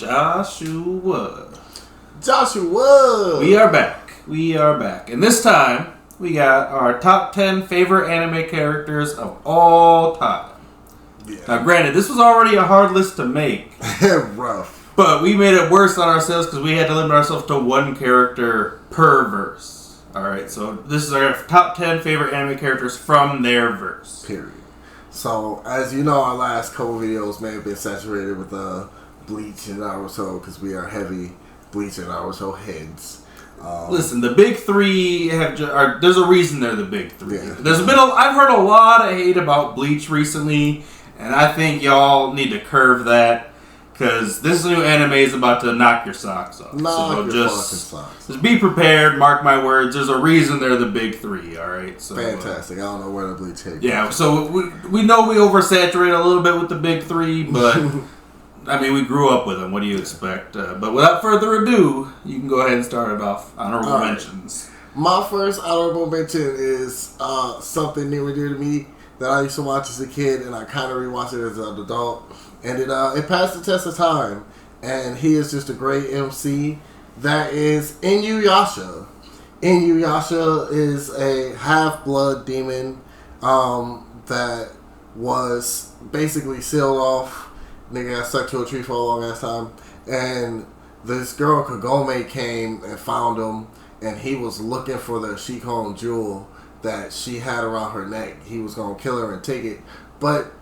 Joshua. We are back. And this time, we got our top 10 favorite anime characters of all time. Yeah. Now, granted, this was already a hard list to make. Rough. But we made it worse on ourselves because we had to limit ourselves to one character per verse. Alright, so this is our top 10 favorite anime characters from their verse. Period. So, as you know, our last couple videos may have been saturated with Bleach and Naruto because we are heavy Bleach and Naruto heads. Listen, the big three there's a reason they're the big three. Yeah. I've heard a lot of hate about Bleach recently, and I think y'all need to curve that because this new anime is about to knock your socks off. Just be prepared. Mark my words. There's a reason they're the big three. All right. So, fantastic. I don't know where the Bleach hate. Yeah. So we know we oversaturate a little bit with the big three, but. I mean, we grew up with them. What do you expect? But without further ado, you can go ahead and start it off. Honorable mentions. My first honorable mention is something near and dear to me that I used to watch as a kid, and I kind of rewatched it as an adult. And it passed the test of time. And he is just a great MC. That is Inuyasha. Inuyasha is a half-blood demon that was basically sealed off. Nigga got stuck to a tree for a long ass time. And this girl, Kagome, came and found him. And he was looking for the Shikon jewel that she had around her neck. He was going to kill her and take it. But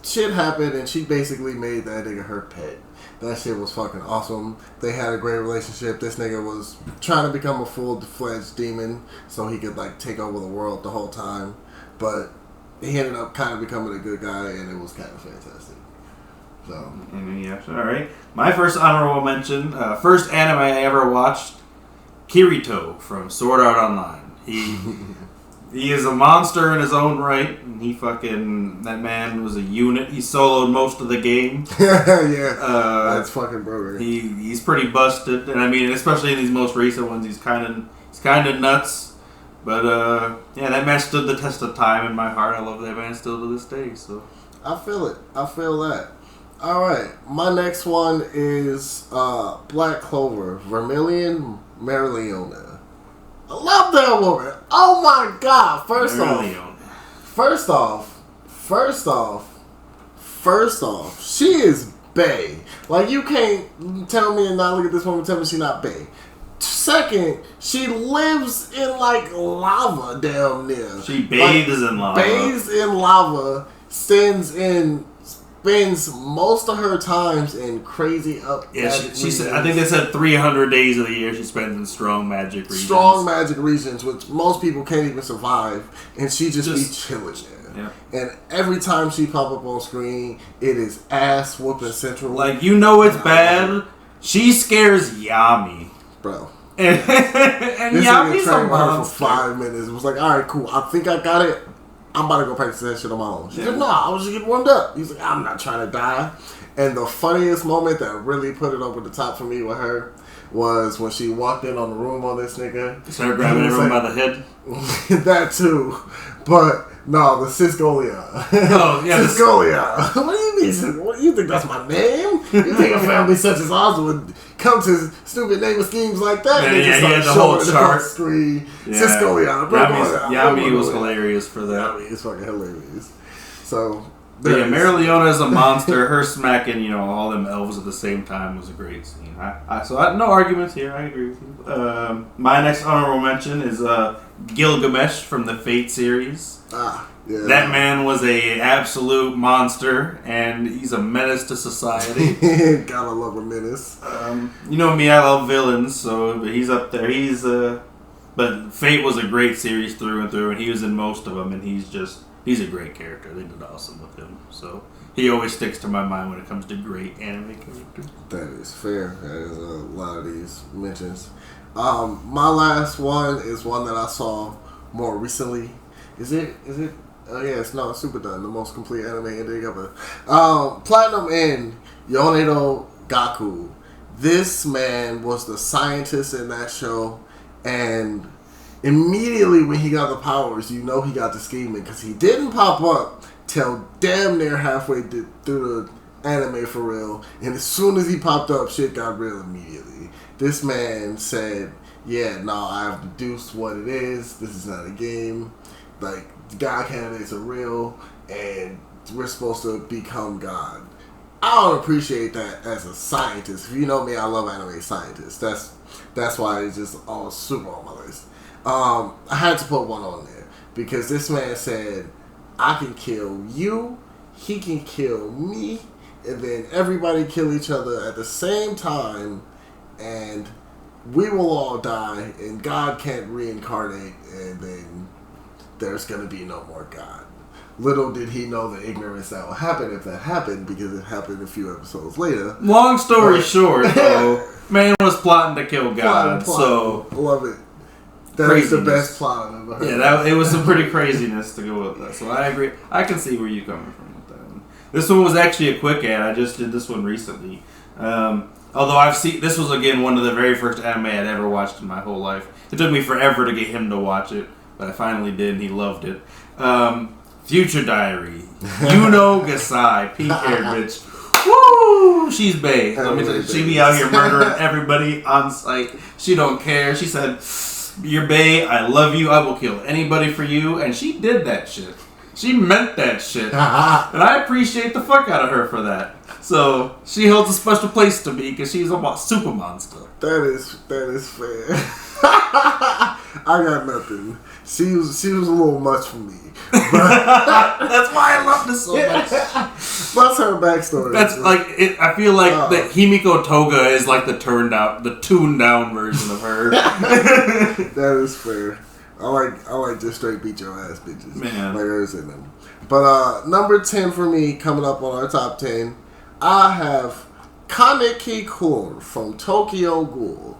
shit happened and she basically made that nigga her pet. That shit was fucking awesome. They had a great relationship. This nigga was trying to become a full-fledged demon so he could like take over the world the whole time. But he ended up kind of becoming a good guy and it was kind of fantastic. So. Yeah, all right. My first honorable mention, first anime I ever watched, Kirito from Sword Art Online. He is a monster in his own right. And that man was a unit. He soloed most of the game. Yeah, that's fucking broken. He's pretty busted, and I mean, especially in these most recent ones, he's kind of nuts. But yeah, that man stood the test of time in my heart. I love that man still to this day. So I feel it. I feel that. Alright, my next one is Black Clover, Vermilion Mereoleona. I love that woman. Oh my god. First off, she is bae. Like, you can't tell me and not look at this woman and tell me she's not bae. Second, she lives in like lava damn near. She bathes in lava. Bathes in lava, spends most of her times in crazy I think they said 300 days of the year she spends in strong magic regions. Strong magic regions, which most people can't even survive, and she just be chilling there. Yeah. And every time she pop up on screen, it is ass whooping central. Like, you know it's bad. She scares Yami, bro. And Yami's a monster. For 5 minutes. It was like, all right, cool. I think I got it. I'm about to go practice that shit on my own. She said, I was just getting warmed up. He's like, I'm not trying to die. And the funniest moment that really put it over the top for me with her was when she walked in on the room on this nigga. Started grabbing everyone by the head. That too. But, no, the Siscolia. Oh, yeah. Siscolia. What do you mean? What do you think that's my name? You think a family such as ours would come to stupid name schemes like that? Yeah, he had the whole chart. Screen. Yeah. Siscolia. Yami was hilarious for that. Yami is fucking hilarious. So, yeah, Mereoleona is a monster. Her smacking, all them elves at the same time was a great scene. So no arguments here. I agree with you. My next honorable mention is Gilgamesh from the Fate series. Yeah. That man was a absolute monster, and he's a menace to society. Gotta love a menace. You know me, I love villains, so he's up there. But Fate was a great series through and through, and he was in most of them, and he's a great character. They did awesome with him, so he always sticks to my mind when it comes to great anime characters. That is fair. That is a lot of these mentions. My last one is one that I saw more recently. Is it? Oh yeah, it's Super Done, the most complete anime ending ever. Platinum in Yonedo Gaku. This man was the scientist in that show, and immediately when he got the powers, he got the scheming because he didn't pop up till damn near halfway through the anime for real. And as soon as he popped up, shit got real immediately. This man said, yeah, no, I have deduced what it is. This is not a game. Like, God candidates are real, and we're supposed to become God. I don't appreciate that as a scientist. If you know me, I love anime scientists. That's why it's just all super on my list. I had to put one on there because this man said, I can kill you, he can kill me, and then everybody kill each other at the same time, and we will all die, and God can't reincarnate, and then there's going to be no more God. Little did he know the ignorance that would happen if that happened, because it happened a few episodes later. Long story short, though, man was plotting to kill God, so... Love it. That is the best plot I've ever heard. Yeah, it was some pretty craziness to go with that, so I agree. I can see where you're coming from with that one. This one was actually a quick ad. I just did this one recently. Although this was, again, one of the very first anime I'd ever watched in my whole life. It took me forever to get him to watch it, but I finally did, and he loved it. Future Diary. Yuno Gasai. Pink-haired bitch. Woo! She's bae. Let me tell you, she be out here murdering everybody on sight. She don't care. She said, you're bae, I love you, I will kill anybody for you. And she did that shit. She meant that shit. And I appreciate the fuck out of her for that. So, she holds a special place to me because she's a super monster. That is fair. I got nothing. She was a little much for me. That's why I love this so much. That's her backstory. That's like it. I feel like that Himiko Toga is like the tuned down version of her. That is fair. I like just straight beat your ass bitches. Man, like hers in them. But number 10 for me, coming up on our top 10, I have Kaneki-kun from Tokyo Ghoul.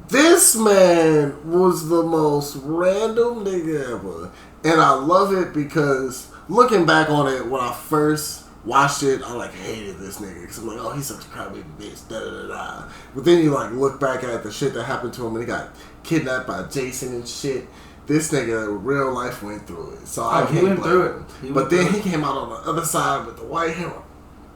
This man was the most random nigga ever. And I love it because looking back on it, when I first watched it, I hated this nigga. Because I'm like, oh, he's such a crybaby bitch, da da da da. But then you look back at the shit that happened to him and he got kidnapped by Jason and shit. This nigga in real life went through it. So I can't blame him. But then he came out on the other side with the white hair.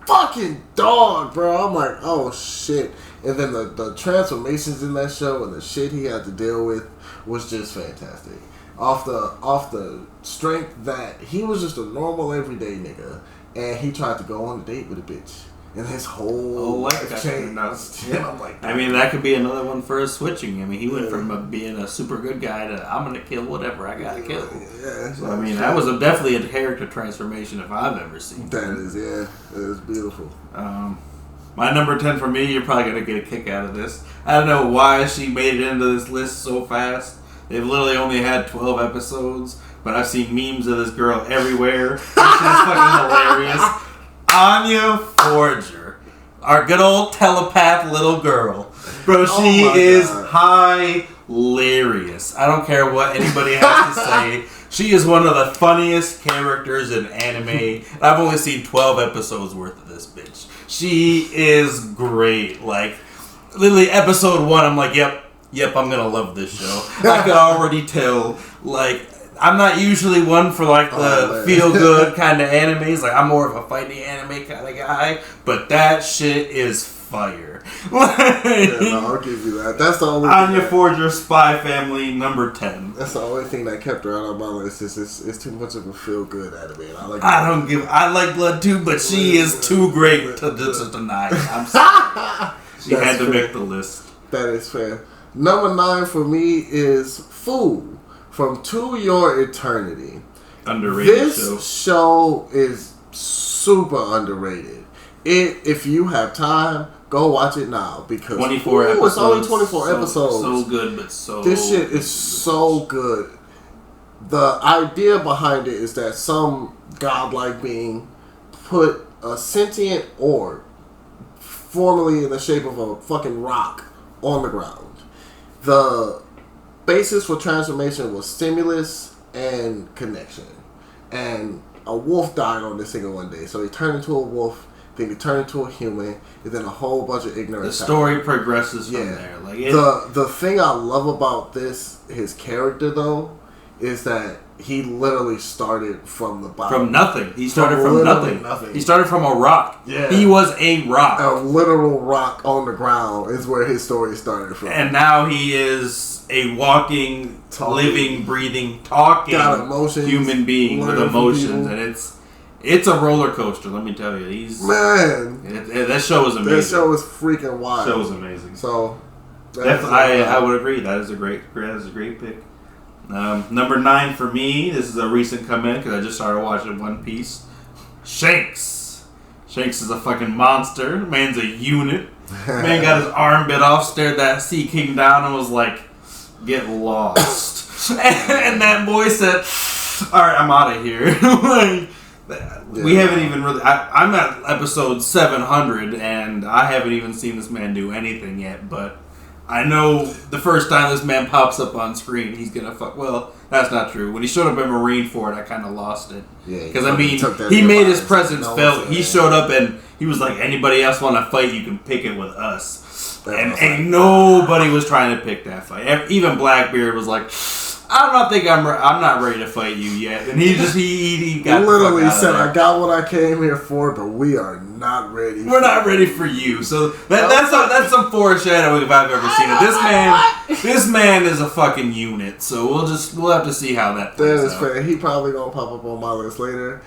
Fucking dog, bro. I'm like, oh shit. And then the transformations in that show and the shit he had to deal with was just fantastic. Off the strength that he was just a normal everyday nigga, and he tried to go on a date with a bitch, and his whole life changed. And I'm like, I mean, that could be another one for his switching. I mean, he went from being a super good guy to I'm gonna kill whatever I gotta kill. Yeah. So I mean, that was definitely a character transformation if I've ever seen. That is beautiful. My number 10 for me, you're probably gonna get a kick out of this. I don't know why she made it into this list so fast. They've literally only had 12 episodes, but I've seen memes of this girl everywhere. She's fucking hilarious. Anya Forger. Our good old telepath little girl. Bro, she is hilarious. I don't care what anybody has to say. She is one of the funniest characters in anime. I've only seen 12 episodes worth of this bitch. She is great. Literally episode 1, I'm like, yep, I'm gonna love this show. I could already tell. I'm not usually one for the feel good kind of animes. I'm more of a fighting anime kind of guy. But that shit is fire. I'll give you that. That's the only Anya Forger, Spy Family, number 10. That's the only thing that kept her out of my list. It's too much of a feel good anime. I like Blood too, but she is too great to deny it. I'm sorry. She had to make the list. That is fair. Number 9 for me is Fool from To Your Eternity. Underrated This show is super underrated. If you have time, go watch it now because 24 episodes. It's only 24 episodes. So good, but so this shit is so good. The idea behind it is that some godlike being put a sentient orb, formerly in the shape of a fucking rock, on the ground. The basis for transformation was stimulus and connection. And a wolf died on this nigga one day. So he turned into a wolf, then he turned into a human, and then a whole bunch of ignorance. The story progresses from there. The thing I love about his character though, is that he literally started from the bottom. From nothing. He started from nothing. He started from a rock. Yeah. He was a rock. A literal rock on the ground is where his story started from. And now he is a walking, living, breathing, talking human being with emotions. And it's a roller coaster, let me tell you. That show was amazing. That show was freaking wild. That show was amazing. So, I would agree. That is a great pick. Number 9 for me. This is a recent come in because I just started watching One Piece. Shanks. Shanks is a fucking monster. Man's a unit. Man got his arm bit off, stared that Sea King down, and was like, "Get lost." and that boy said, "All right, I'm out of here." We haven't even really. I'm at episode 700, and I haven't even seen this man do anything yet. But I know the first time this man pops up on screen, he's gonna fuck. Well, that's not true. When he showed up in Marineford, I kind of lost it. Yeah, because I mean, he made his presence felt. He showed up and he was like, "Anybody else want to fight? You can pick it with us." And nobody was trying to pick that fight. Even Blackbeard was like, "I don't think I'm not ready to fight you yet." And he got literally said, "I got what I came here for, but we are not ready. We're not ready for you." So that's some foreshadowing if I've ever seen it. This man is a fucking unit. So we'll have to see how that plays out. That is fair. He probably gonna pop up on my list later.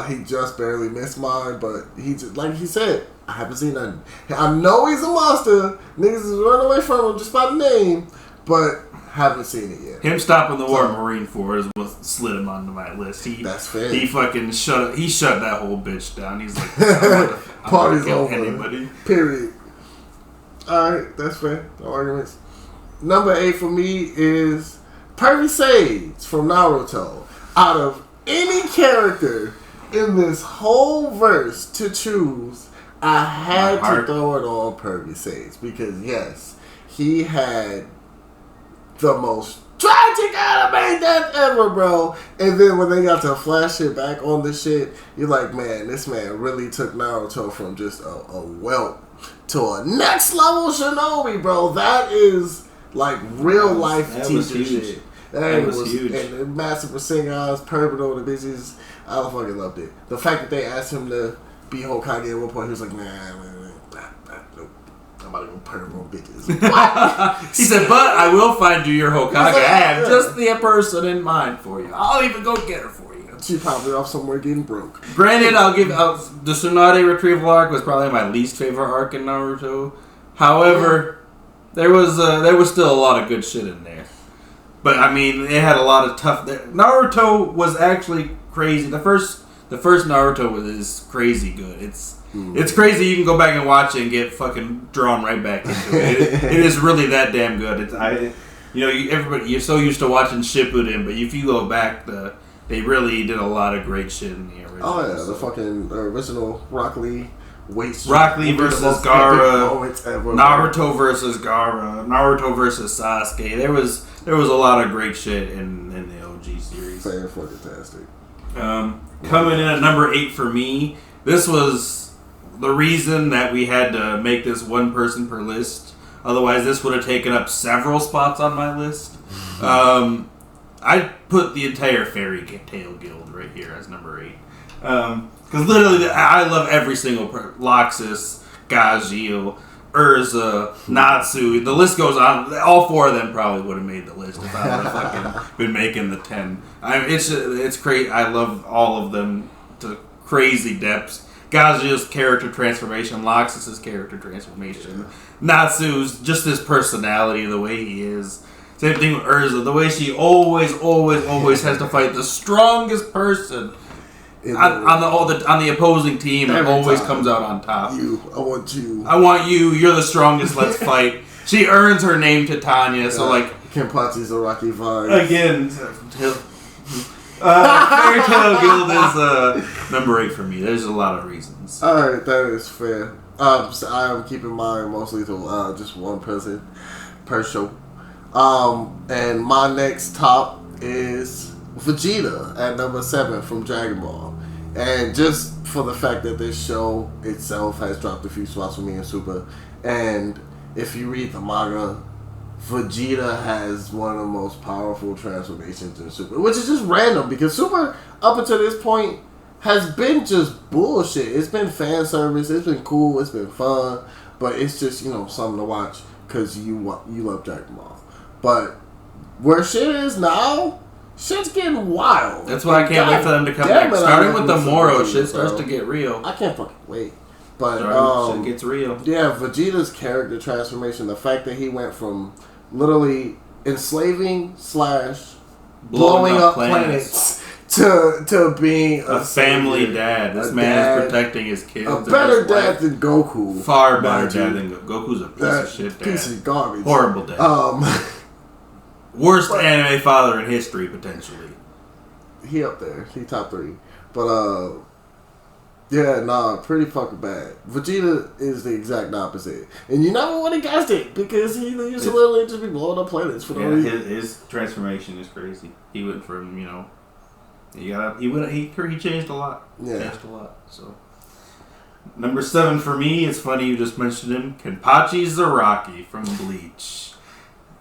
He just barely missed mine, but he just, like he said, I haven't seen nothing. I know he's a monster. Niggas is running away from him just by the name, but haven't seen it yet. Him stopping the war in Marineford is what slid him onto my list. That's fair. He fucking shut that whole bitch down. He's like, I'm party's over. Anybody. Period. Alright, that's fair. No arguments. Number 8 for me is Pervy Sage from Naruto. Out of any character in this whole verse to choose, I had to throw it on Pervy Sage because yes, he had the most tragic anime death ever, bro. And then when they got to flash it back on the shit, you're like, man, this man really took Naruto from just a whelp to a next level shinobi, bro. That is like real life teacher shit. That was huge. And the massive Rasengan's, Purple, the bitches. I fucking loved it. The fact that they asked him to be Hokage at one point, he was like, man. I'm about to go purple bitches. He said, but I will find you your Hokage. I have just the person in mind for you. I'll even go get her for you. She probably off somewhere getting broke. Granted, I'll give the Tsunade retrieval arc was probably my least favorite arc in Naruto. However, there was still a lot of good shit in there. But I mean, it had a lot of tough. Naruto was actually crazy. The first Naruto is crazy good. It's crazy. You can go back and watch it and get fucking drawn right back into it. It is really that damn good. You're so used to watching Shippuden, but if you go back, they really did a lot of great shit in the original. Oh yeah, the fucking original Rock Lee versus Gaara, Naruto versus Gaara, Naruto versus Sasuke. There was a lot of great shit in the OG series. Fantastic. Coming in at number 8 for me, this was the reason that we had to make this one person per list. Otherwise, this would have taken up several spots on my list. I put the entire Fairy Tail Guild right here as number 8. Because literally, I love every single Loxus, Gajeel, Urza, Natsu. The list goes on. All 4 of them probably would have made the list if I would have fucking been making the 10. It's crazy. I love all of them to crazy depths. Gajiel's character transformation, Loxus's character transformation, Natsu's just his personality, the way he is. Same thing with Urza, the way she always has to fight the strongest person on the opposing team and always comes out on top. I want you. You're the strongest. Let's fight. She earns her name Titania. So like Kenpachi's a Rocky vibes again. Fairy Tail Guild is number 8 for me. There's a lot of reasons. Alright, that is fair. So I am keeping mine mostly to just one person per show. And my next top is Vegeta at number 7 from Dragon Ball. And just for the fact that this show itself has dropped a few spots for me in Super. And if you read the manga, Vegeta has one of the most powerful transformations in Super, which is just random because Super up until this point has been just bullshit. It's been fan service. It's been cool. It's been fun, but it's just something to watch because you love Dragon Ball. But where shit is now, shit's getting wild. That's why I can't wait for them to come back. Starting with the Moro, shit starts to get real. I can't fucking wait. But shit gets real. Yeah, Vegeta's character transformation, the fact that he went from literally enslaving / blowing up planets to being a family dad. This man is protecting his kids. A better dad than Goku. Far better dad than Goku. Goku's a piece of shit dad. Piece of garbage. Horrible dad. Worst anime father in history, potentially. He up there. He top 3. But, pretty fucking bad. Vegeta is the exact opposite. And you never would have guessed it, because he used to literally just be blowing up planets for no reason. His transformation is crazy. He went from, he changed a lot. Yeah. Changed a lot, so. Number 7 for me, it's funny you just mentioned him, Kenpachi Zaraki from Bleach.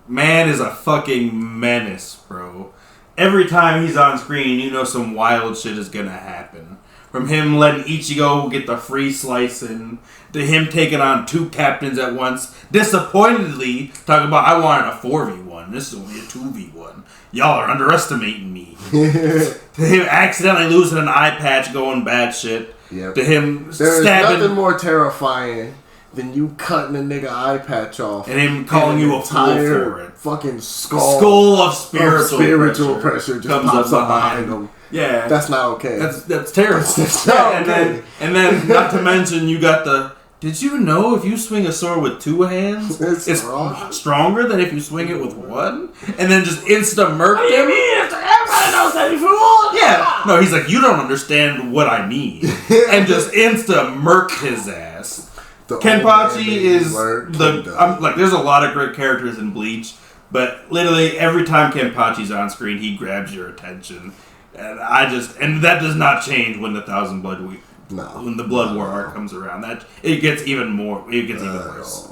Man is a fucking menace, bro. Every time he's on screen, some wild shit is gonna happen. From him letting Ichigo get the free slice in, to him taking on 2 captains at once, disappointedly talking about, I wanted a 4v1, this is only a 2v1. Y'all are underestimating me. To him accidentally losing an eye patch going bad shit. Yep. To him There's stabbing... nothing more terrifying than you cutting a nigga eye patch off. And him calling you a fool for it. Fucking skull of spiritual pressure just comes pops up behind him. Yeah. That's not okay. That's terrible. That's not okay. And then, not to mention, you got the... Did you know if you swing a sword with 2 hands, it's stronger than if you swing it with 1? And then just insta-murk him? What do you mean? Everybody knows that, you fool! Yeah. No, he's like, you don't understand what I mean. And just insta-murk his ass. Kenpachi is there's a lot of great characters in Bleach, but literally every time Kenpachi's on screen, he grabs your attention. And that does not change when the when the Blood War arc comes around. That it gets even worse.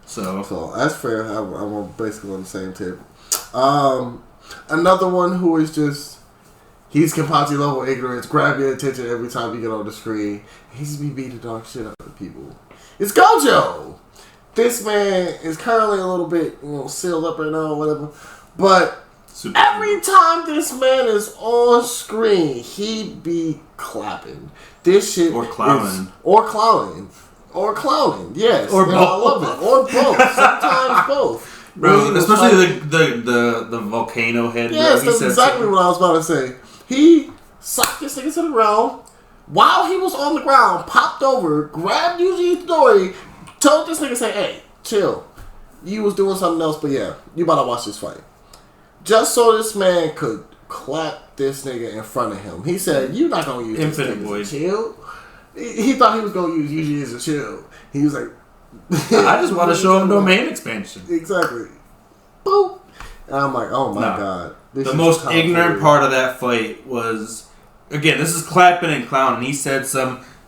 So that's fair. I'm basically on the same tip. Another one who is he's Kenpachi level ignorance, grab your attention every time you get on the screen. He's be beating the dog shit out of people. It's Gojo. This man is currently a little bit sealed up right now or whatever, but every time this man is on screen, he be clapping. This shit or clowning. Yes, or both. I love it. Or both. Sometimes both. Bro, especially the volcano head. Yes, that's exactly what I was about to say. He socked this nigga to the ground. While he was on the ground, popped over, grabbed Yuji Itadori, told this nigga, say, hey, chill. You was doing something else, but yeah, you about to watch this fight. Just so this man could clap this nigga in front of him. He said, you're not going to use Infinite this nigga as a chill. He thought he was going to use Yuji as a chill. He was like... I just want to show him domain expansion. Exactly. Boop. And I'm like, oh my God. The most ignorant part of that fight was... Again, this is clapping and clowning. He said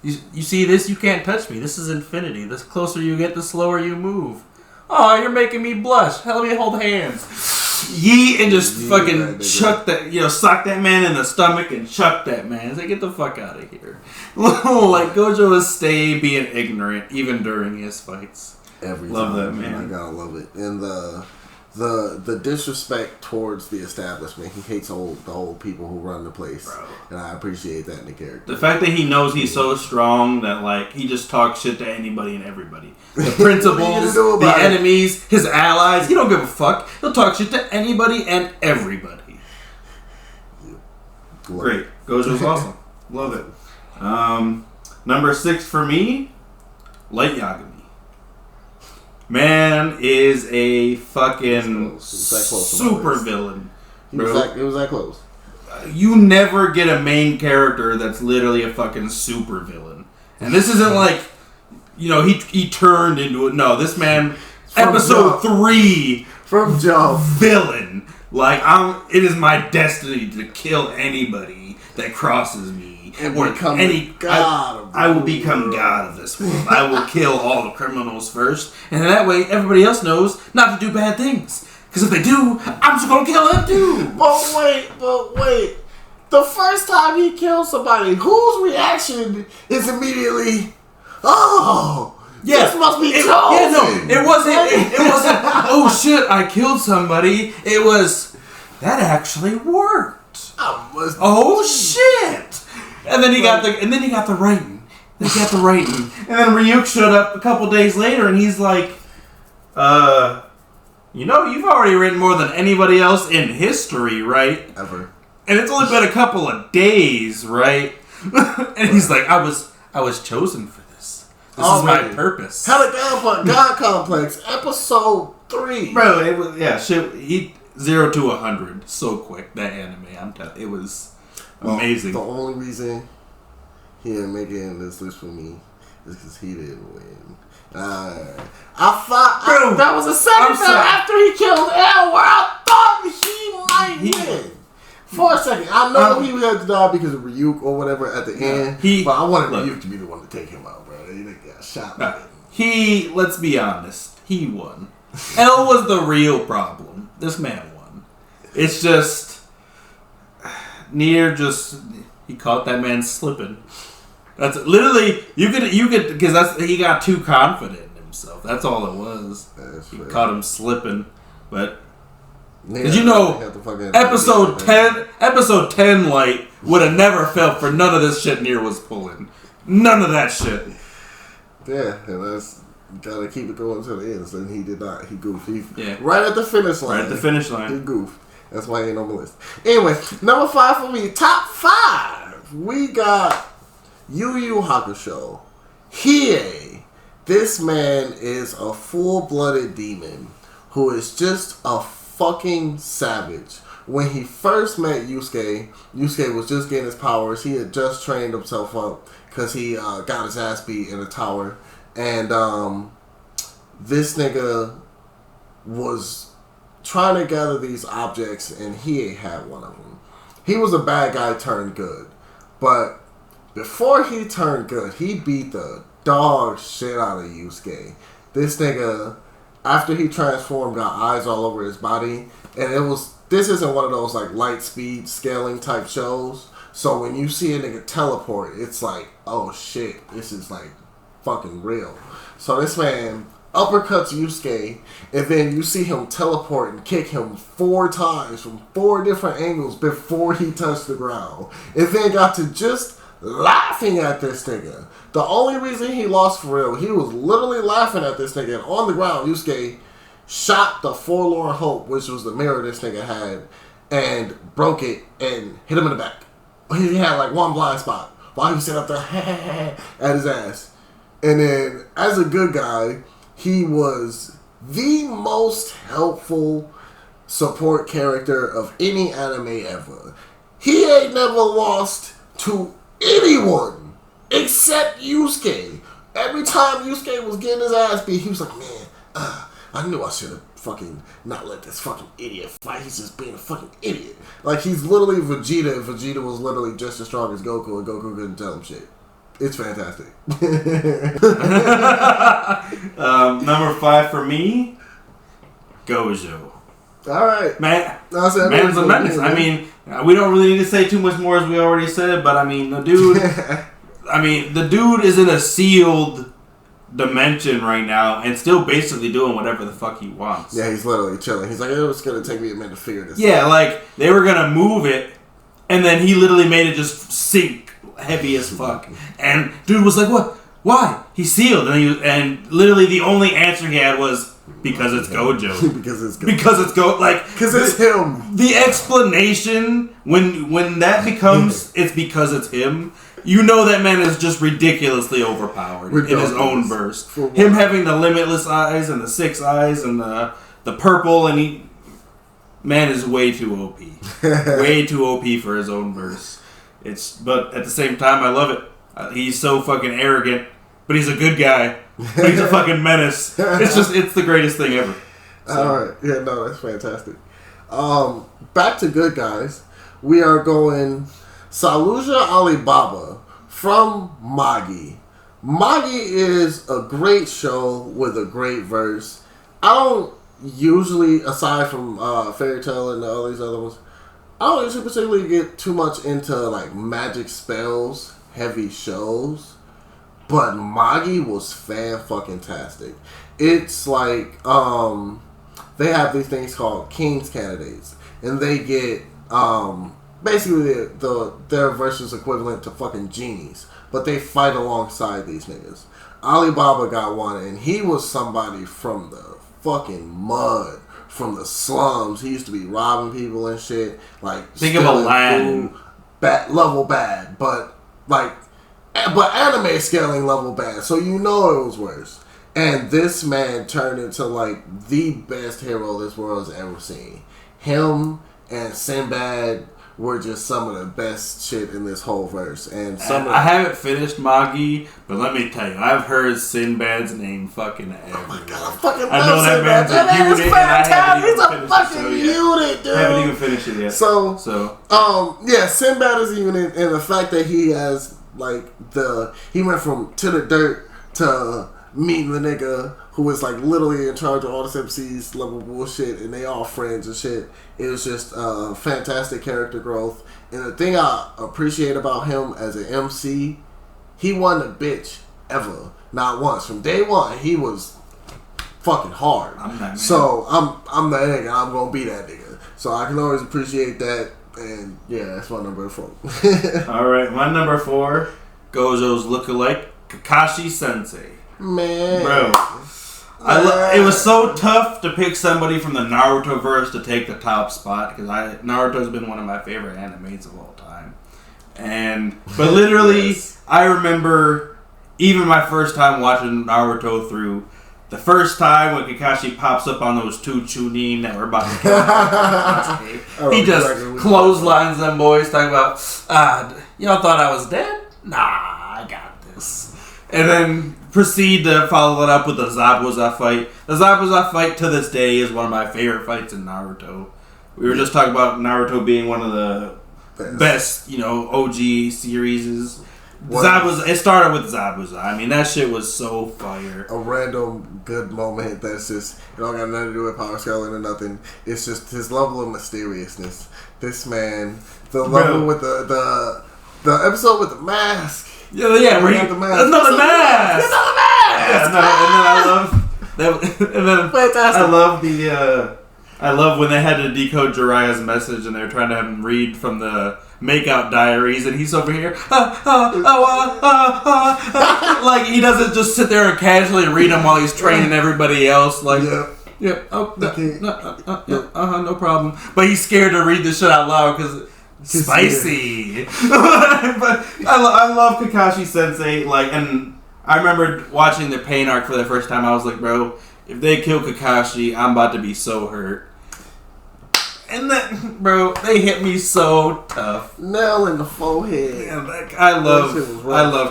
you see this? You can't touch me. This is infinity. The closer you get, the slower you move. Oh, you're making me blush. Let me hold hands. Yeet and just fucking chuck that, sock that man in the stomach and chuck that man. It's like, get the fuck out of here. Like, Gojo is being ignorant even during his fights. Love that, man. I gotta love it. And the disrespect towards the establishment. He hates the old people who run the place. Bro. And I appreciate that in the character. The fact that he knows he's so strong that, like, he just talks shit to anybody and everybody. The principals, the enemies, his allies. He don't give a fuck. He'll talk shit to anybody and everybody. Great. Gojo's awesome. Love it. Number 6 for me, Light Yagami. Man is a fucking super villain. Bro. It was that close. You never get a main character that's literally a fucking super villain. And this isn't like, he turned into it. No, this man, episode 3, from jump, villain. Like, it is my destiny to kill anybody that crosses me. me. And Or become I will become God of this world. I will kill all the criminals first. And that way, everybody else knows not to do bad things. Because if they do, I'm just going to kill them too. But wait. The first time he kills somebody, whose reaction is immediately, oh, this must be chosen. Yeah, no, it wasn't, oh shit, I killed somebody. It was, that actually worked. Oh shit. And then he got the writing. And then Ryuk showed up a couple days later and he's like, you've already written more than anybody else in history, right? Ever. And it's only been a couple of days, right? And he's like, I was chosen for this. This is my purpose. God Complex, episode 3. Bro, it was, shit, he 0 to 100 so quick, that anime, I'm telling you, it was amazing. The only reason he didn't make it in this list for me is because he didn't win. I thought that was a second time after he killed L where I thought he might win. For a second, I know he had to die because of Ryuk or whatever at the end, but I wanted Ryuk to be the one to take him out, bro. He got shot. Let's be honest, he won. L was the real problem. This man won. It's just, he caught that man slipping. That's literally, you could, because he got too confident in himself. That's all it was. He caught him slipping, but. Did you know episode 10 light would have never felt for none of this shit Nier was pulling. None of that shit. Yeah, and that's gotta keep it going to the end. So he did not. He goofed. Right at the finish line. He goofed. That's why he ain't on the list. Anyway, number 5 for me. Top 5. We got Yu Yu Hakusho. Hiei. This man is a full-blooded demon who is just a fucking savage. When he first met Yusuke was just getting his powers. He had just trained himself up because he got his ass beat in a tower. And this nigga was trying to gather these objects, and he had one of them. He was a bad guy turned good. But before he turned good, he beat the dog shit out of Yusuke. This nigga, after he transformed, got eyes all over his body. And this isn't one of those like light speed scaling type shows. So when you see a nigga teleport, it's like, oh shit, this is like fucking real. So this man uppercuts Yusuke, and then you see him teleport and kick him 4 times from 4 different angles before he touched the ground. And then got to just laughing at this nigga. The only reason he lost for real, he was literally laughing at this nigga, and on the ground, Yusuke shot the Forlorn Hope, which was the mirror this nigga had, and broke it and hit him in the back. He had like one blind spot while he was sitting up there at his ass. And then, as a good guy, he was the most helpful support character of any anime ever. He ain't never lost to anyone except Yusuke. Every time Yusuke was getting his ass beat, he was like, man, I knew I should have fucking not let this fucking idiot fight. He's just being a fucking idiot. Like, he's literally Vegeta, and Vegeta was literally just as strong as Goku, and Goku couldn't tell him shit. It's fantastic. Number 5 for me, Gojo. Alright. Man's a menace. I mean, we don't really need to say too much more as we already said, but I mean, the dude is in a sealed dimension right now and still basically doing whatever the fuck he wants. Yeah, he's literally chilling. He's like, it was going to take me a minute to figure this out. Yeah, like, they were going to move it, and then he literally made it just sink heavy as fuck. And dude was like, what? Why? He's sealed. And literally the only answer he had was, because it's Gojo. Because it's him. The explanation, when that becomes, it's because it's him, you know that man is just ridiculously overpowered in his own burst. Him having the limitless eyes and the 6 eyes and the purple, and man is way too OP. Way too OP for his own burst. But at the same time, I love it. He's so fucking arrogant, but he's a good guy. But he's a fucking menace. It's the greatest thing ever. So. Alright. Yeah, no, that's fantastic. Back to good guys. We are going Saluja Alibaba from Magi. Magi is a great show with a great verse. I don't usually, aside from Fairy Tail and all these other ones, I don't usually particularly get too much into like magic spells, heavy shows. But Magi was fan-fucking-tastic. It's like, they have these things called King's Candidates. And they get, basically their versus equivalent to fucking genies. But they fight alongside these niggas. Alibaba got one, and he was somebody from the fucking mud. From the slums. He used to be robbing people and shit. Like, think of a land. Level bad. But anime scaling level bad, so you know it was worse. And this man turned into like the best hero this world has ever seen. Him and Sinbad were just some of the best shit in this whole verse. And I haven't finished Magi, but let me tell you, I've heard Sinbad's name fucking everywhere. Oh my god, I fucking I know love that Sinbad. man's a unit, and I haven't even He's a fucking unit, dude. I haven't even finished it yet. So, yeah, Sinbad is a unit, and the fact that he has like he went from to the dirt to meeting the nigga who was like literally in charge of all this MC's level bullshit, and they all friends and shit. It was just fantastic character growth. And the thing I appreciate about him as an MC, he wasn't a bitch ever, not once. From day one, he was fucking hard. I'm that man. So I'm that nigga. I'm gonna be that nigga. So I can always appreciate that. And yeah, that's my number 4. Alright, my number 4, Gojo's lookalike, Kakashi Sensei. Man. Bro. It was so tough to pick somebody from the Naruto verse to take the top spot, because Naruto's been one of my favorite animes of all time. But literally, yes. I remember even my first time watching Naruto through, the first time when Kakashi pops up on those 2 Chunin that were about to kill him, he just clotheslines them boys, talking about, y'all thought I was dead? Nah, I got this. And then proceed to follow it up with the Zabuza fight. The Zabuza fight to this day is one of my favorite fights in Naruto. We were just talking about Naruto being one of the best OG series. Zabuza, it started with Zabuza. I mean, that shit was so fire. A random good moment that's just, it don't got nothing to do with power scaling or nothing. It's just his level of mysteriousness. This man, the level with the episode with the mask. Yeah, where he, the mask. Another mask. Another mask. Yeah, and then I love that. And then fantastic. I love when they had to decode Jiraiya's message and they were trying to have him read from the makeout diaries, and he's over here, like he doesn't just sit there and casually read them while he's training everybody else. Like, no problem. But he's scared to read this shit out loud because it's spicy. But I love Kakashi Sensei. Like, and I remember watching the Pain arc for the first time. I was like, bro, if they kill Kakashi, I'm about to be so hurt. And that, bro, they hit me so tough. Nail in the forehead. Yeah, I love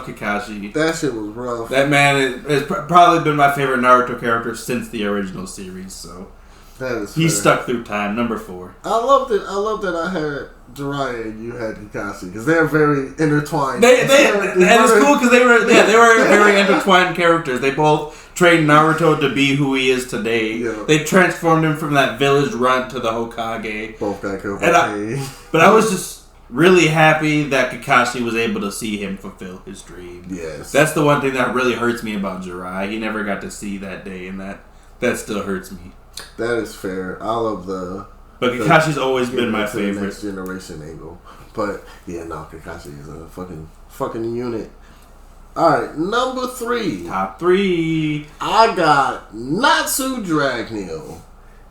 Kakashi. That shit was rough. That man has probably been my favorite Naruto character since the original series. So that is he stuck through time. Number 4. I loved it. I loved that I had Jiraiya and you had Kakashi because they're very intertwined. And it's cool because they were very intertwined characters. They both trained Naruto to be who he is today. Yeah. They transformed him from that village runt to the Hokage. Both got killed. But I was just really happy that Kakashi was able to see him fulfill his dream. Yes. That's the one thing that really hurts me about Jiraiya. He never got to see that day, and that still hurts me. That is fair. I love But Kakashi's always been my favorite. Next generation angle. But yeah, no, Kakashi is a fucking unit. Alright, number 3. Top 3. I got Natsu Dragneel.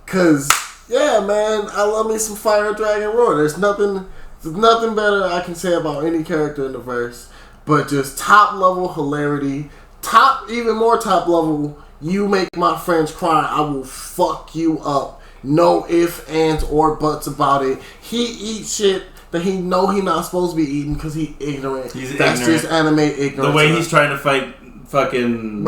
Cause yeah, man, I love me some Fire Dragon Roar. There's nothing better I can say about any character in the verse. But just top level hilarity. Even more top level, you make my friends cry, I will fuck you up. No ifs, ands, or buts about it. He eats shit that he know he not supposed to be eating because he ignorant. That's ignorant. Just anime ignorance. The way he's trying to fight fucking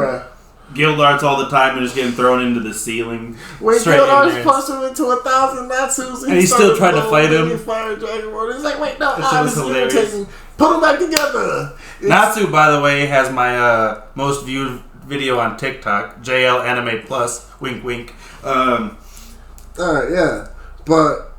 Guild arts all the time and just getting thrown into the ceiling. When Guild arts punched him into 1,000 Natsus, and he still tried to fight him. Fire Dragon Ball. He's like, wait, no, this is irritating. Put them back together. Natsu, by the way, has my most viewed video on TikTok. JL Anime Plus. Wink, wink. Alright, yeah. But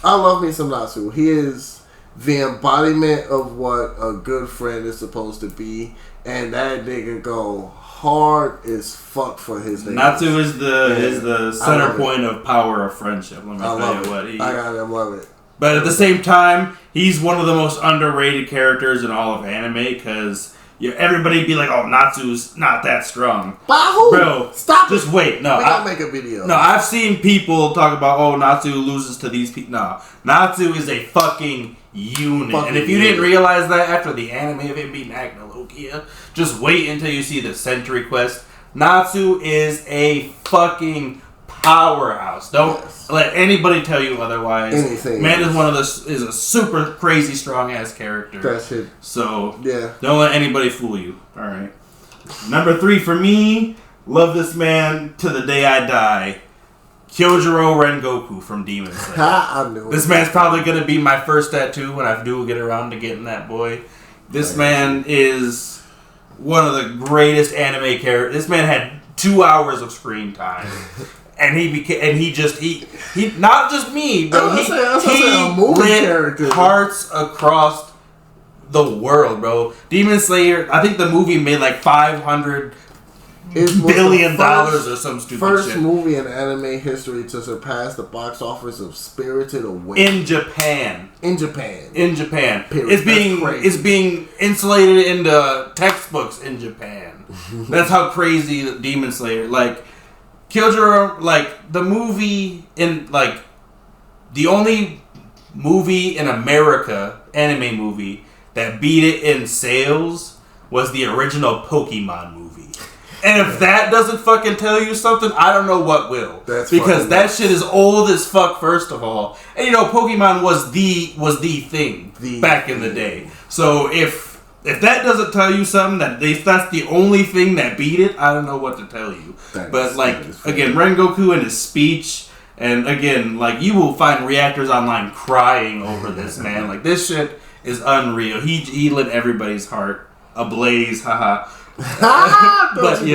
I love me some Natsu. He is the embodiment of what a good friend is supposed to be. And that nigga go hard as fuck for his niggas. Natsu is the center point of power of friendship. Let me tell you what. I love it. But at the same time, he's one of the most underrated characters in all of anime because everybody be like, "Oh, Natsu's not that strong." Bahu! Bro, stop! Just wait. No, we gotta make a video. No, I've seen people talk about, "Oh, Natsu loses to these people." No, Natsu is a fucking unit. And if you didn't realize that after the anime of him beating Agnologia, just wait until you see the Century Quest. Natsu is a fucking powerhouse. Don't let anybody tell you otherwise. Anything. Man is a super crazy strong ass character. That's it. So yeah, don't let anybody fool you. All right. Number 3 for me. Love this man to the day I die. Kyojuro Rengoku from Demon Slayer. I knew this man's probably gonna be my first tattoo when I do get around to getting that boy. This man is one of the greatest anime characters. This man had 2 hours of screen time. And he not just me, bro. He lit hearts across the world, bro. Demon Slayer. I think the movie made like $500 billion or some stupid first shit. Movie in anime history to surpass the box office of Spirited Away in Japan. Period. It's being insulated into textbooks in Japan. That's how crazy the Demon Slayer Kyojuro, the movie the only movie in America, anime movie, that beat it in sales was the original Pokemon movie. And if that doesn't fucking tell you something, I don't know what will. Because that shit is old as fuck, first of all. And Pokemon was the thing back in the day. So if that doesn't tell you something, that's the only thing that beat it, I don't know what to tell you. Again, Rengoku and his speech, and again, you will find reactors online crying over this, man. This shit is unreal. He lit everybody's heart ablaze, haha. But,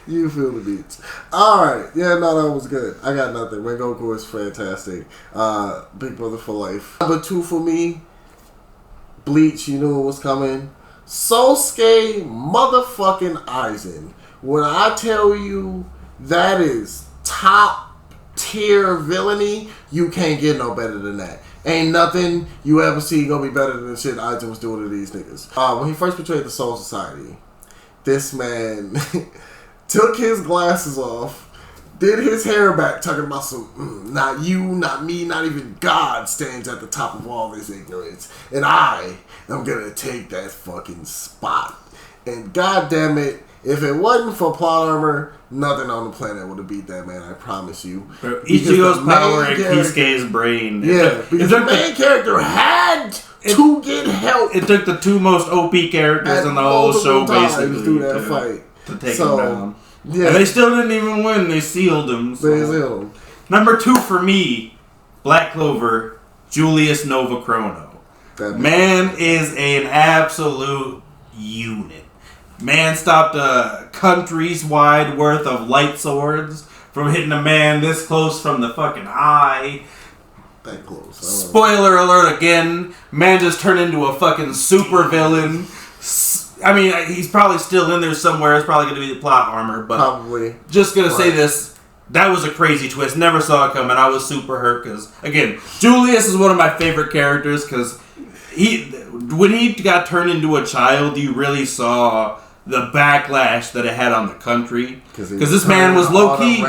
you feel the beats. Alright, yeah, no, that was good. I got nothing. Rengoku is fantastic. Big brother for life. Number 2 for me, Bleach, you knew it was coming. Sosuke motherfucking Aizen. When I tell you that is top tier villainy, you can't get no better than that. Ain't nothing you ever see gonna be better than the shit Aizen was doing to these niggas. When he first betrayed the Soul Society, this man took his glasses off, did his hair back, talking about some, not you, not me, not even God stands at the top of all this ignorance. And I am gonna take that fucking spot. And goddamn it, if it wasn't for plot armor, nothing on the planet would have beat that man, I promise you. Ichigo's power and Kisuke's brain. Yeah, because the main character had to get help. It took the 2 most OP characters in the whole show, basically, through that fight to take him down. Yeah. And they still didn't even win. They sealed him. So. They sealed him. Number 2 for me, Black Clover, Julius Novachrono. Man is an absolute unit. Man stopped a country's wide worth of light swords from hitting a man this close from the fucking eye. That close. Spoiler alert again. Man just turned into a fucking super villain. I mean, he's probably still in there somewhere. It's probably going to be the plot armor, but probably. Just going to say this. That was a crazy twist. Never saw it coming. I was super hurt because, again, Julius is one of my favorite characters because when he got turned into a child, you really saw the backlash that it had on the country. Because this man was low-key.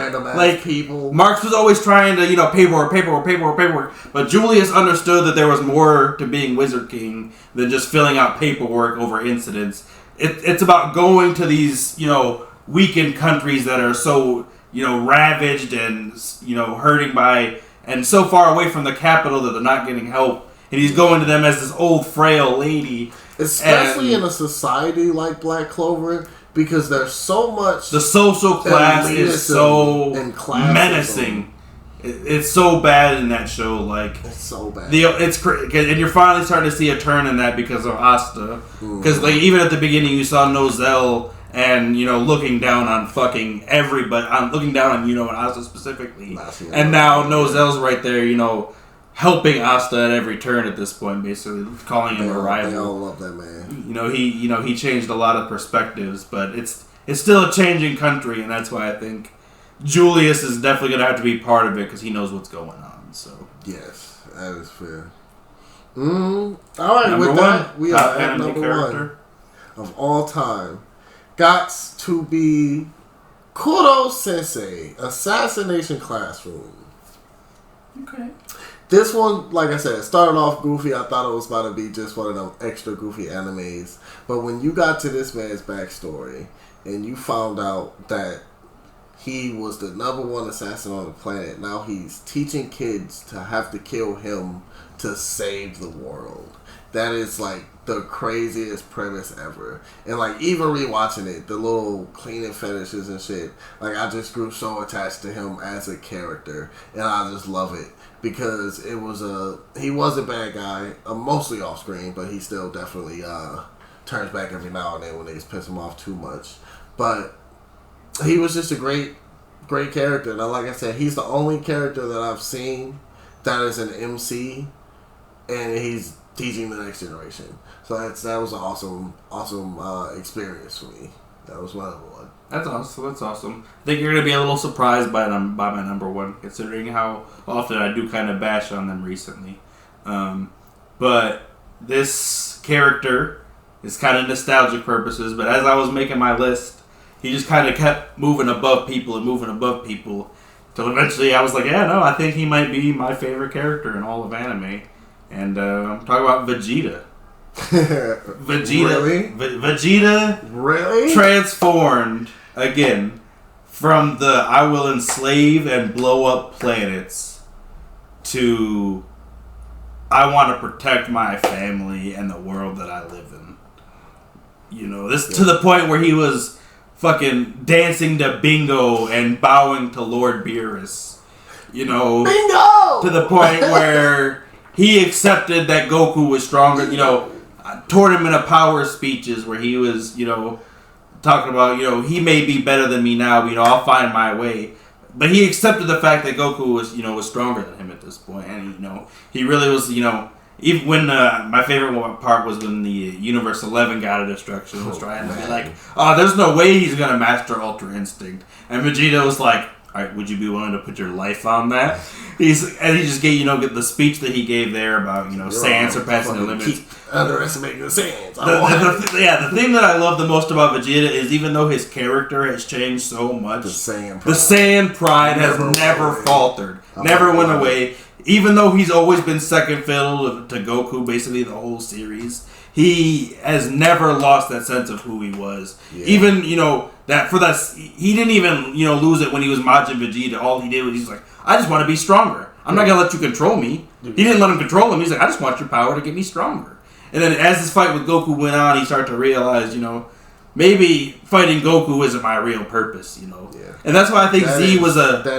People. Marx was always trying to, paperwork. But Julius understood that there was more to being Wizard King than just filling out paperwork over incidents. It's about going to these, weakened countries that are so, ravaged and, hurting by, and so far away from the capital that they're not getting help. And he's going to them as this old, frail lady. Especially in a society like Black Clover, because there's so much. The social class is so menacing. It's so bad in that show. Like it's so bad. And you're finally starting to see a turn in that because of Asta. Because like even at the beginning, you saw Nozel and looking down on fucking everybody. Looking down on and Asta specifically. And now Nozel's right there. Helping Asta at every turn at this point, basically calling him a rival. They all love that man. He changed a lot of perspectives, but it's still a changing country, and that's why I think Julius is definitely going to have to be part of it because he knows what's going on. So yes, that is fair. All right, with that, we are at number character. 1 of all time. Gots to be Kuro Sensei, Assassination Classroom. Okay. This one, like I said, started off goofy. I thought it was about to be just one of them extra goofy animes. But when you got to this man's backstory and you found out that he was the #1 assassin on the planet, now he's teaching kids to have to kill him to save the world. That is like the craziest premise ever. And like even rewatching it, the little cleaning fetishes and shit, like I just grew so attached to him as a character, and I just love it. Because he was a bad guy, mostly off screen, but he still definitely turns back every now and then when they piss him off too much. But he was just a great character. Now, like I said, he's the only character that I've seen that is an MC, and he's teaching the next generation. So that was an awesome experience for me. That was my number 1. That's awesome. I think you're going to be a little surprised by my number 1, considering how often I do kind of bash on them recently. But this character is kind of nostalgic purposes, but as I was making my list, he just kind of kept moving above people, till eventually I was like, yeah, no, I think he might be my favorite character in all of anime. And I'm talking about Vegeta. Really? Vegeta really transformed again from the I will enslave and blow up planets to I want to protect my family and the world that I live in. To the point where he was fucking dancing to Bingo and bowing to Lord Beerus. Bingo! To the point where he accepted that Goku was stronger, Tournament of Power speeches where he was, talking about, he may be better than me now, but, I'll find my way. But he accepted the fact that Goku was, was stronger than him at this point. And, he really was, even when, my favorite part was when the Universe 11 God of Destruction was trying to be like, oh, there's no way he's going to master Ultra Instinct. And Vegeta was like, all right, would you be willing to put your life on that? He just gave, get the speech that he gave there about, Saiyan surpassing the limits. Keep underestimating the Saiyans. The thing that I love the most about Vegeta is even though his character has changed so much, the Saiyan pride has never faltered, never went away. Even though he's always been second fiddle to Goku, basically the whole series, he has never lost that sense of who he was. Yeah. Even, he didn't even, lose it when he was Majin Vegeta. All he did was he's like, I just want to be stronger. I'm not going to let you control me. He didn't let him control him. He's like, I just want your power to get me stronger. And then as this fight with Goku went on, he started to realize, maybe fighting Goku isn't my real purpose, Yeah. And that's why I think That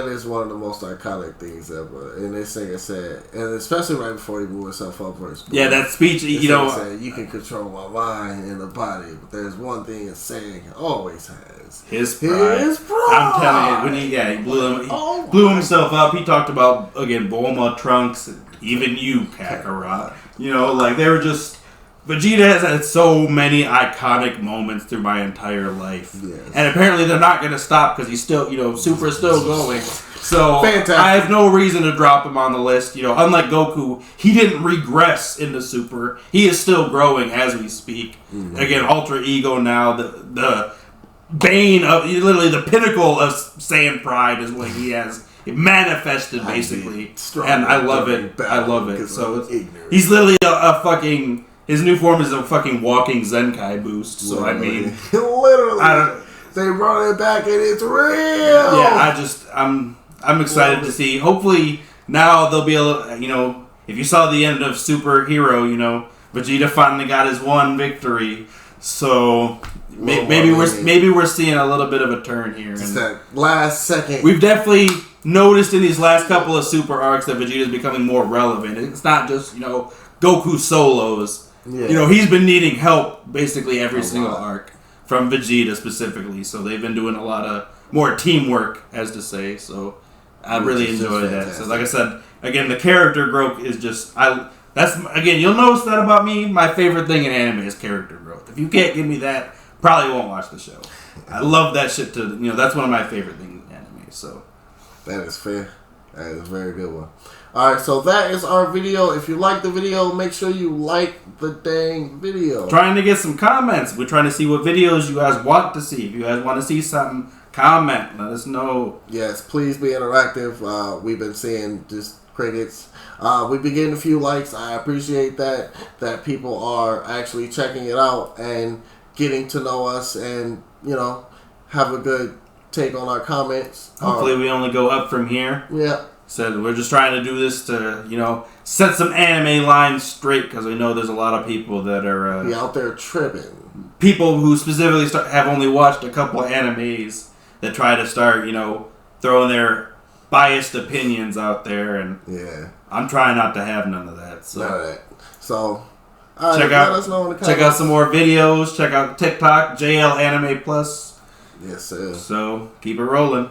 is one of the most iconic things ever. And this singer said, and especially right before he blew himself up for his book. Yeah, that speech, said, you can control my mind and the body, but there's one thing a saying always has. His pride. I'm telling you, when he blew himself up, he talked about, again, Bulma, Trunks, even you, Kakarot. They were just... Vegeta has had so many iconic moments through my entire life. Yes. And apparently they're not going to stop because he's still, Super is still going. So fantastic. I have no reason to drop him on the list. Unlike Goku, he didn't regress into Super. He is still growing as we speak. Mm-hmm. Again, Ultra Ego now, the bane of, literally the pinnacle of Saiyan pride is what he has manifested, basically. And I love it. So he's literally a fucking... His new form is a fucking walking Zenkai boost. So literally. They brought it back and it's real. Yeah, I'm excited to see. Hopefully now there'll be a little, if you saw the end of Superhero, Vegeta finally got his one victory. So maybe we're seeing a little bit of a turn here. Just that last second. We've definitely noticed in these last couple of super arcs that Vegeta is becoming more relevant. It's not just Goku solos. Yeah. He's been needing help basically every single arc from Vegeta specifically. So they've been doing a lot of more teamwork, as to say. So I really enjoy that. So like I said, again, the character growth is just you'll notice that about me. My favorite thing in anime is character growth. If you can't give me that, probably won't watch the show. I love that shit that's one of my favorite things in anime. So that is fair. That is a very good one. Alright, so that is our video. If you like the video, make sure you like the dang video. Trying to get some comments. We're trying to see what videos you guys want to see. If you guys want to see something, comment. Let us know. Yes, please be interactive. We've been seeing just crickets. We've been getting a few likes. I appreciate that people are actually checking it out and getting to know us and, have a good take on our comments. Hopefully we only go up from here. Yeah. So we're just trying to do this to, set some anime lines straight because we know there's a lot of people that are... be out there tripping. People who specifically have only watched a couple of animes that try to start, throwing their biased opinions out there. And yeah. I'm trying not to have none of that. So. None of that. So... let us know in the comments. Check out some more videos. Check out TikTok, JL Anime Plus. Yes, sir. So, keep it rolling.